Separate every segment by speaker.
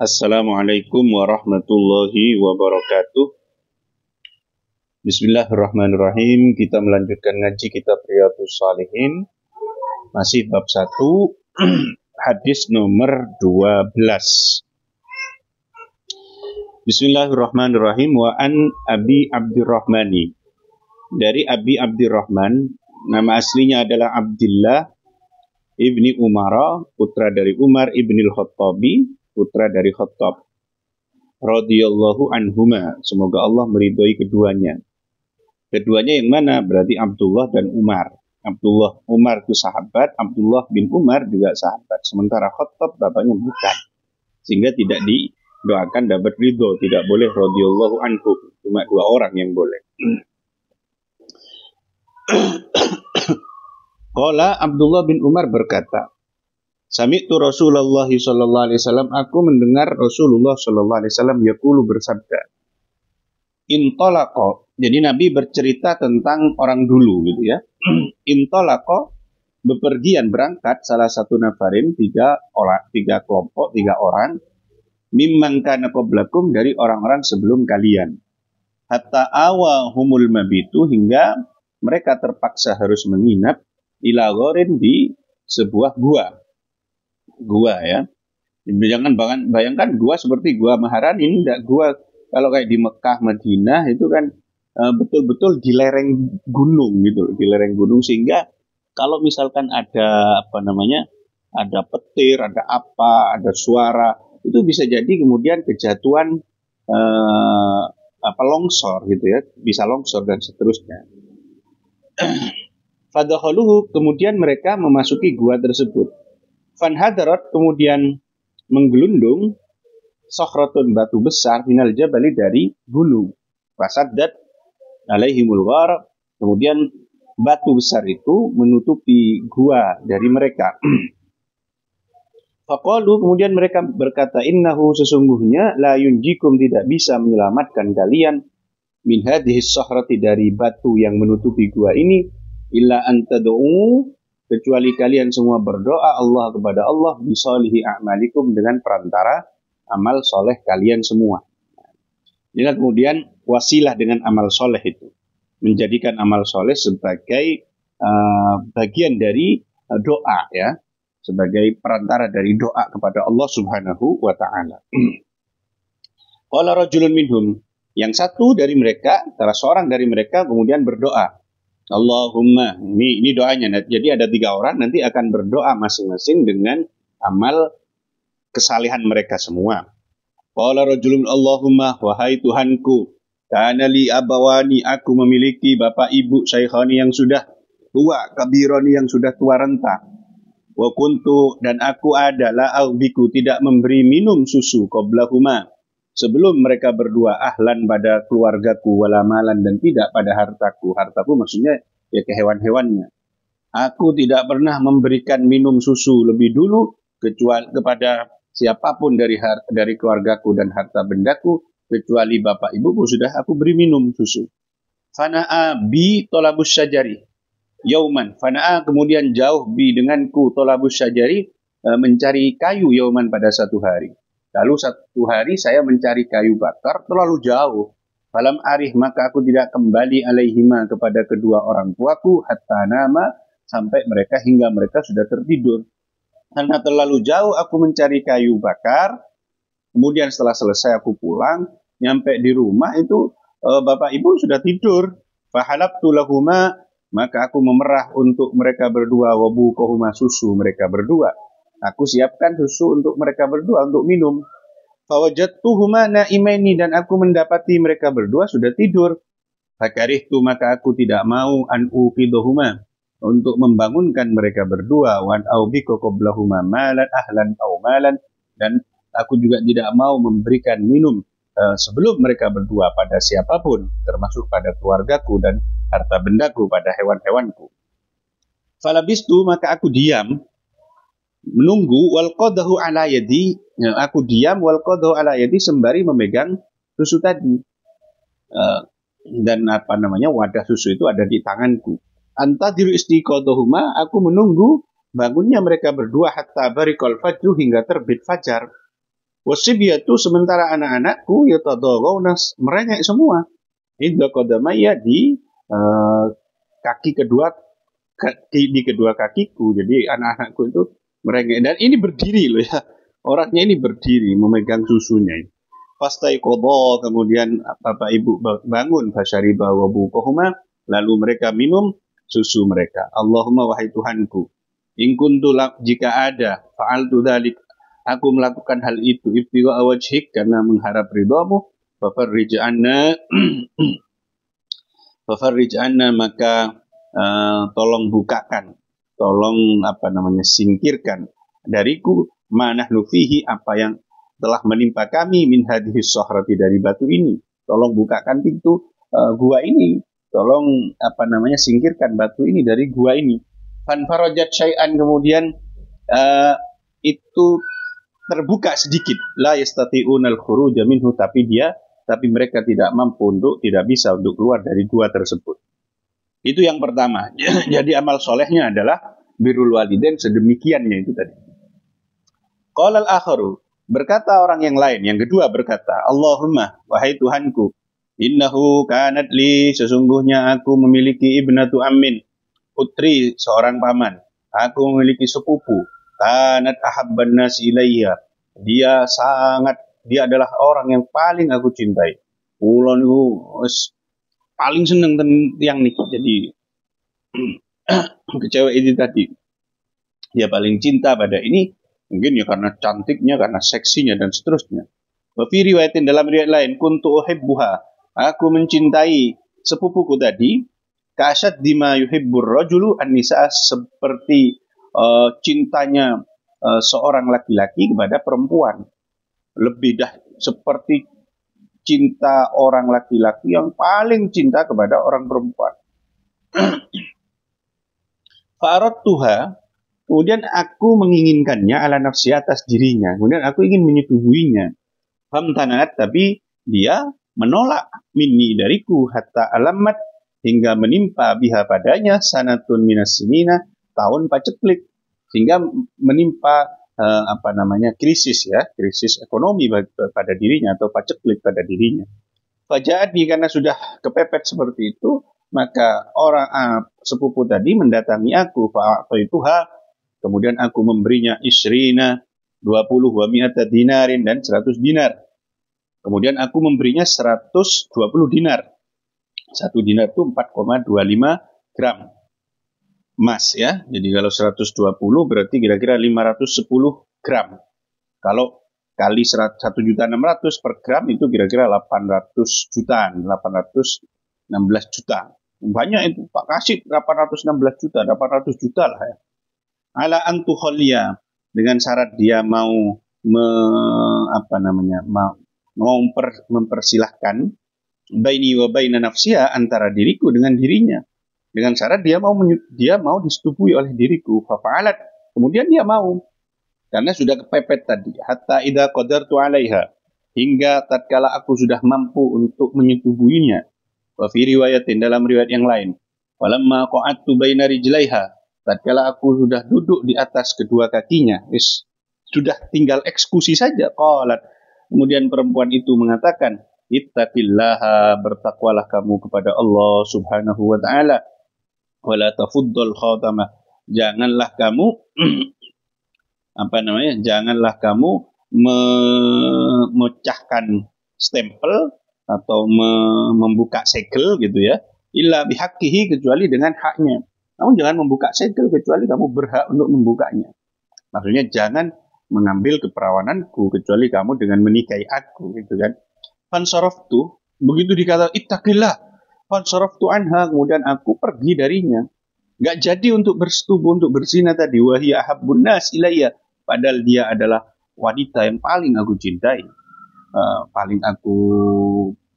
Speaker 1: Assalamualaikum warahmatullahi wabarakatuh. Bismillahirrahmanirrahim. Kita melanjutkan ngaji kitab Riyadhus Shalihin. Masih bab 1, hadis nomor 12. Bismillahirrahmanirrahim. Wa an Abi Abdurrahmani. Dari Abi Abdurrahman, nama aslinya adalah Abdullah ibni Umar, putra dari Umar ibni al-Khattabi, putra dari Khattab, radhiyallahu anhuma, semoga Allah meridhoi keduanya. Keduanya yang mana? Berarti Abdullah dan Umar. Umar itu sahabat, Abdullah bin Umar juga sahabat. Sementara Khattab bapaknya bukan, sehingga tidak didoakan dapat ridho. Tidak boleh radhiyallahu anhu, cuma 2 orang yang boleh. Qala Abdullah bin Umar berkata, Sami'tu Rasulullah sallallahu alaihi wasallam, aku mendengar Rasulullah sallallahu alaihi wasallam yaqulu bersabda. Intalaqa, jadi Nabi bercerita tentang orang dulu gitu ya. Intalaqa, bepergian berangkat salah satu nafarin, 3 kelompok, 3 orang, mimman kana qablakum, dari orang-orang sebelum kalian. Hatta awahumul mabitu, hingga mereka terpaksa harus menginap ila gharin, di sebuah gua ya. Jangan bayangkan gua seperti gua Maharani, enggak. Gua kalau kayak di Mekah, Madinah itu kan betul-betul di lereng gunung gitu, di lereng gunung, sehingga kalau misalkan ada ada petir, ada ada suara, itu bisa jadi kemudian kejatuhan longsor gitu ya, bisa longsor dan seterusnya. Fadakhaluhu, kemudian mereka memasuki gua tersebut. Fanhadarat, kemudian menggelundung, sokhratun, batu besar, minal jabali, dari gunung. Fasaddat alaihimul ghar, kemudian batu besar itu menutupi gua dari mereka. Faqalu, kemudian mereka berkata, innahu, sesungguhnya la yunjikum, tidak bisa menyelamatkan kalian, min hadhis sokhrati, dari batu yang menutupi gua ini, illa antad'u, kecuali kalian semua berdoa Allah kepada Allah bisolihi a'malikum, dengan perantara amal soleh kalian semua. Jadi kemudian wasilah dengan amal soleh itu, menjadikan amal soleh sebagai bagian dari doa ya, sebagai perantara dari doa kepada Allah Subhanahu wa Ta'ala. Qala rajulun minhum, yang satu dari mereka, salah seorang dari mereka kemudian berdoa, Allahumma, ini doanya. Jadi ada 3 orang nanti akan berdoa masing-masing dengan amal kesalihan mereka semua. Qala rajulun, Allahumma, wahai Tuhanku, kana li abawani, aku memiliki bapak ibu syaikhani yang sudah tua, kabirani yang sudah tua renta. Wa kuntu, dan aku adalah albiku, tidak memberi minum susu, qablahuma, sebelum mereka berdua, ahlan, pada keluargaku, walamalan, dan tidak pada hartaku. Hartaku maksudnya ya ke hewan-hewannya. Aku tidak pernah memberikan minum susu lebih dulu kecuali kepada siapapun dari keluargaku dan harta bendaku, kecuali bapak ibuku sudah aku beri minum susu. Fana'a bi tolabus syajari yauman. Fana'a, kemudian jauh bi, denganku, tolabus syajari, mencari kayu, yauman, pada satu hari. Lalu satu hari saya mencari kayu bakar, terlalu jauh. Falam arih, maka aku tidak kembali alaihima, kepada kedua orang tuaku, hatta nama, sampai hingga mereka sudah tertidur. Karena terlalu jauh aku mencari kayu bakar. Kemudian setelah selesai aku pulang, nyampe di rumah itu bapak ibu sudah tidur. Fahalabtu lahuma, maka aku memerah untuk mereka berdua, wabukohuma, susu mereka berdua. Aku siapkan susu untuk mereka berdua untuk minum. Fawajadtuhuma naimaini, dan aku mendapati mereka berdua sudah tidur. Fakarihtu, maka aku tidak mau, an uqiduhuma, untuk membangunkan mereka berdua, wan aubiko qablahuma malan ahlan au malan, dan aku juga tidak mau memberikan minum sebelum mereka berdua pada siapapun, termasuk pada keluargaku dan harta bendaku, pada hewan-hewanku. Falabistu, maka aku diam, menunggu, wal qadahu ala yadi, aku diam, wal qadahu ala yadi, sembari memegang susu tadi, dan wadah susu itu ada di tanganku. Antadiru istiqadahuma, aku menunggu bangunnya mereka berdua, hatta barikal fajru, hingga terbit fajar. Wasibiyatu sementara anak-anakku yatadawawna merengek semua. Inda qadamayya di kaki kedua di kedua kakiku. Jadi anak-anakku itu merengek dan ini berdiri loh ya. Orangnya ini berdiri memegang susunya. Pastai qadha kemudian bapak ibu bangun fasyariba wa buqahuma lalu mereka minum susu mereka. Allahumma wahai Tuhanku, in kuntu jika ada fa'altu dzalik aku melakukan hal itu ibtigha wajhik karena mengharap ridhamu fafarrij anna maka tolong bukakan, tolong singkirkan dariku manahnu fihi apa yang telah menimpa kami min hadhihi sahrati dari batu ini. Tolong bukakan pintu gua ini. Tolong singkirkan batu ini dari gua ini. Fan farajat syai'an kemudian itu terbuka sedikit. La yastati'unal khuruja minhu tapi mereka tidak bisa untuk keluar dari gua tersebut. Itu yang pertama. Jadi amal solehnya adalah birrul walidain sedemikiannya itu tadi. Qala al-akharu berkata orang yang lain, yang kedua berkata, Allahumma, wahai Tuhanku, innahu kanat li, sesungguhnya aku memiliki ibnatu ammin, putri seorang paman. Aku memiliki sepupu, kanat ahabban nas ilayya. Dia adalah orang yang paling aku cintai. Ulun itu paling seneng yang nih. Jadi kecewa ini tadi. Dia paling cinta pada ini. Mungkin ya karena cantiknya, karena seksinya, dan seterusnya. Wa fi riwayatin dalam riwayat lain, kuntu uhibbuha. Aku mencintai sepupuku tadi. Ka'asyad dima yuhibbur rajulu an-nisa seperti cintanya seorang laki-laki kepada perempuan. Lebih seperti cinta orang laki-laki yang paling cinta kepada orang perempuan. Fa'aradtuha. Kemudian aku menginginkannya ala nafsi atas dirinya. Kemudian aku ingin menyetubuinya. Famtanat tapi dia menolak minni dariku hatta alamat hingga menimpa biha padanya sanatun minas sinina tahun paceklik sehingga menimpa krisis ekonomi pada dirinya atau paceklik pada dirinya. Faja'adni karena sudah kepepet seperti itu maka orang sepupu tadi mendatangi aku fa'atuha. Kemudian aku memberinya isrina 20 wa mi'ata dinarin dan 100 dinar. Kemudian aku memberinya 120 dinar. 1 dinar itu 4,25 gram emas ya. Jadi kalau 120 berarti kira-kira 510 gram. Kalau kali 1.600.000 per gram itu kira-kira 816 juta. Banyak itu Pak kasih 816 juta, 800 juta lah ya. Ala antukholiya dengan syarat dia mau mempersilahkan baini wa baina nafsiha antara diriku dengan dirinya dengan syarat dia mau disetubui oleh diriku fa'alat kemudian dia mau karena sudah kepepet tadi hatta idza qadartu 'alaiha hingga tatkala aku sudah mampu untuk menyetubuinya wa fi riwayatin dalam riwayat yang lain walamma qa'adtu baina rijlaiha tatkala aku sudah duduk di atas kedua kakinya, sudah tinggal eksekusi saja. Qalat. Kemudian perempuan itu mengatakan, ittaqillaha bertakwalah kamu kepada Allah Subhanahu wa taala. Wala tafuddal khatamah. Janganlah kamu janganlah kamu memecahkan stempel atau membuka segel gitu ya. Illa bihaqqihi kecuali dengan haknya. Kamu jangan membuka segel kecuali kamu berhak untuk membukanya. Maksudnya jangan mengambil keperawananku kecuali kamu dengan menikahi aku, gitu kan. Fansaraftu, begitu dikata ittaqillah, fansaraftu anha, kemudian aku pergi darinya. Gak jadi untuk bersetubuh, untuk berzina tadi. Wahiya ahabbun nas ilayya, padahal dia adalah wanita yang paling aku cintai, paling aku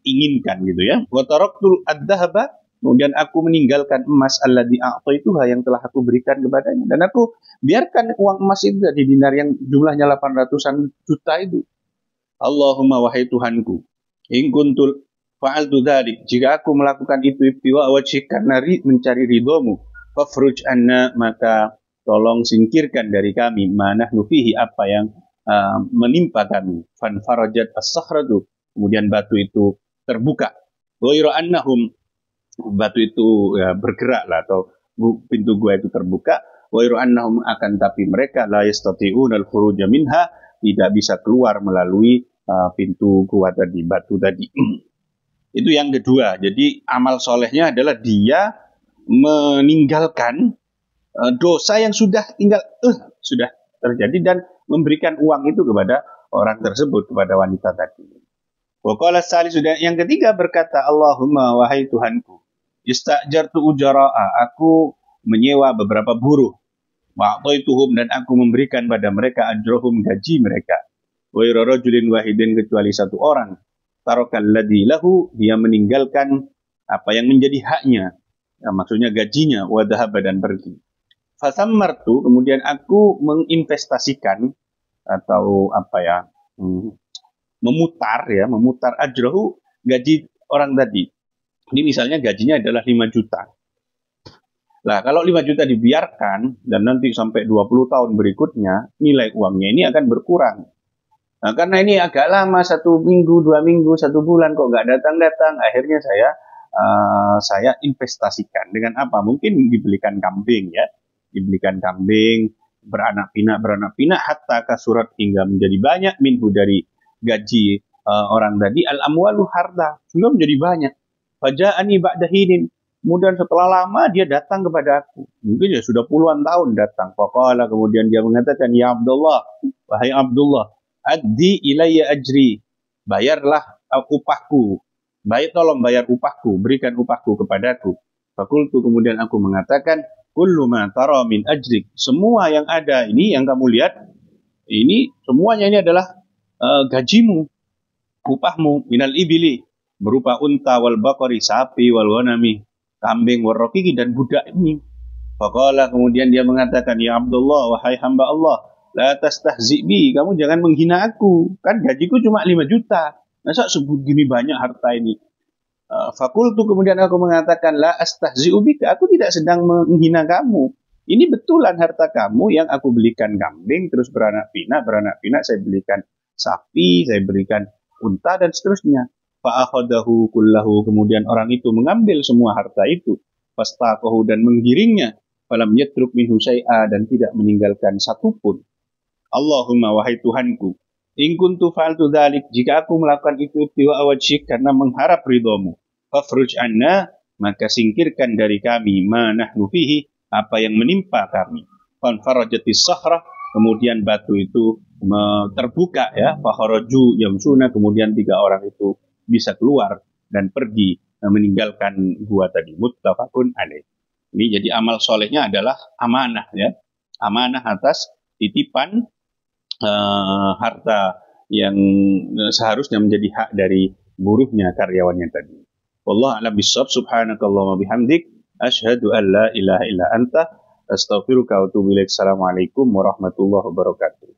Speaker 1: inginkan gitu ya. Wa taraktul ad-dhahaba, kemudian aku meninggalkan emas alladzi a'taituha yang telah aku berikan kepadanya dan aku biarkan uang emas itu di dinar yang jumlahnya 800-an juta itu. Allahumma wahai Tuhanku, in kuntul fa'altu dzalik, jika aku melakukan itu ibtiwa wajhik karena mencari ridhamu, fafruj anna maka tolong singkirkan dari kami manahnu fihi apa yang menimpa kami. Fanfarajat as-sakhratu, kemudian batu itu terbuka. Ghairu annahum, batu itu ya, bergeraklah atau pintu gua itu terbuka. Ghairu annahum, akan tapi mereka la yastati'una al-khuruja minha, tidak bisa keluar melalui pintu gua tadi, batu tadi. Itu yang kedua. Jadi amal solehnya adalah dia meninggalkan dosa yang sudah sudah terjadi dan memberikan uang itu kepada orang tersebut, kepada wanita tadi. Waqala salis, sudah yang ketiga berkata, Allahumma, wahai Tuhanku, istajartu ujara'a, aku menyewa beberapa buruh, wa'taituhum, dan aku memberikan pada mereka ajrohum, gaji mereka, wa rajulin wahidin, kecuali satu orang, tarakal ladzi lahu, dia meninggalkan apa yang menjadi haknya, ya, maksudnya gajinya, wa dhahaba, dan pergi. Fasammartu, kemudian aku menginvestasikan atau memutar ajrahu, gaji orang tadi. Ini misalnya gajinya adalah 5 juta. Lah kalau 5 juta dibiarkan dan nanti sampai 20 tahun berikutnya nilai uangnya ini akan berkurang. Nah, karena ini agak lama, 1 minggu, 2 minggu, 1 bulan kok nggak datang-datang, akhirnya saya investasikan dengan apa? Mungkin dibelikan kambing, ya. Dibelikan kambing, beranak pinak, hatta kasurat, hingga menjadi banyak, minhu, dari gaji orang tadi, al-amwalu, harta, sehingga menjadi banyak. Faja'ani ba'dahinin, kemudian setelah lama dia datang kepada aku, mungkin ya sudah puluhan tahun datang. Faqala, kemudian dia mengatakan, ya Abdullah, wahai Abdullah, addi ilayya ajri, bayarlah upahku, tolong bayar upahku, berikan upahku kepadaku. Fakultu, kemudian aku mengatakan, kullu ma tara min ajrik, semua yang ada ini, yang kamu lihat ini, semuanya ini adalah gajimu, upahmu, minal ibili, berupa unta, wal baqari, sapi, wal ghanami, kambing, wal raqiqi, dan budak ini. Faqala, kemudian dia mengatakan, ya Abdullah, wahai hamba Allah, la tastahzi bi, kamu jangan menghina aku, kan gajiku cuma 5 juta, masa segini banyak harta ini. Fakultu, kemudian aku mengatakan, la astahzi'u bika, aku tidak sedang menghina kamu. Ini betulan harta kamu yang aku belikan kambing, terus beranak pinak, saya belikan sapi, saya berikan unta, dan seterusnya. Fa'akhadahu kullahu, kemudian orang itu mengambil semua harta itu, fastaqahu, dan menggiringnya, falam yatruk minhu syai'a, dan tidak meninggalkan satupun. Allahumma, wahai Tuhanku, in kuntu fa'altu dzalik, jika aku melakukan itu ibtiwa wajhik, karena mengharap ridhamu, fafruj anna, maka singkirkan dari kami, ma nahnu fihi, apa yang menimpa kami. Fanfarajatis sahrah, kemudian batu itu terbuka, ya, fakharaju yamsuna, kemudian 3 orang itu bisa keluar dan pergi meninggalkan gua tadi. Muttafaqun alaih. Ini jadi amal solehnya adalah amanah, ya, amanah atas titipan harta yang seharusnya menjadi hak dari buruhnya, karyawannya tadi. Wallahu a'lam bishawab. Subhanakallahumma bihamdik, asyhadu an la ilaha illa anta, astaghfiruka wa atubu ilaik. Assalamualaikum warahmatullahi wabarakatuh.